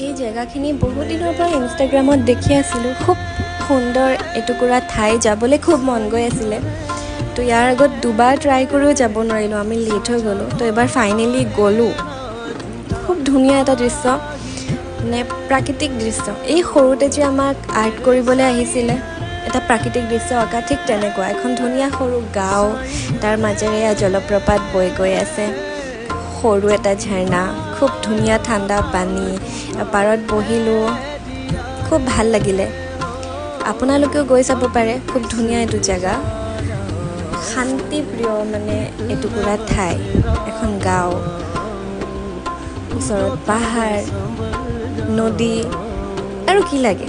এই জেগাখিনি বহুত দিনৰ পৰা ইনষ্টাগ্ৰামত দেখি আছিলোঁ। খুব সুন্দৰ এটুকুৰা ঠাই, যাবলৈ খুব মন গৈ আছিলে। তো ইয়াৰ আগত দুবাৰ ট্ৰাই কৰিও যাব নোৱাৰিলোঁ, আমি লেট হৈ গ'লোঁ। তো এবাৰ ফাইনেলি গ'লোঁ। খুব ধুনীয়া এটা দৃশ্য, মানে প্ৰাকৃতিক দৃশ্য। এই সৰুতে যে আমাক আৰ্ট কৰিবলৈ আহিছিলে, এটা প্ৰাকৃতিক দৃশ্য অঁকা, ঠিক তেনেকুৱা এখন ধুনীয়া সৰু গাঁও, তাৰ মাজেৰে জলপ্ৰপাত বৈ গৈ আছে, সৰু এটা ঝৰ্ণা, খুব ধুনীয়া ঠাণ্ডা পানী, পাৰত বহিলোঁ, খুব ভাল লাগিলে। আপোনালোকেও গৈ চাব পাৰে, খুব ধুনীয়া এইটো জেগা, শান্তিপ্ৰিয় মানে এটুকুৰা ঠাই, এখন গাঁও, ওচৰত পাহাৰ, নদী, আৰু কি লাগে।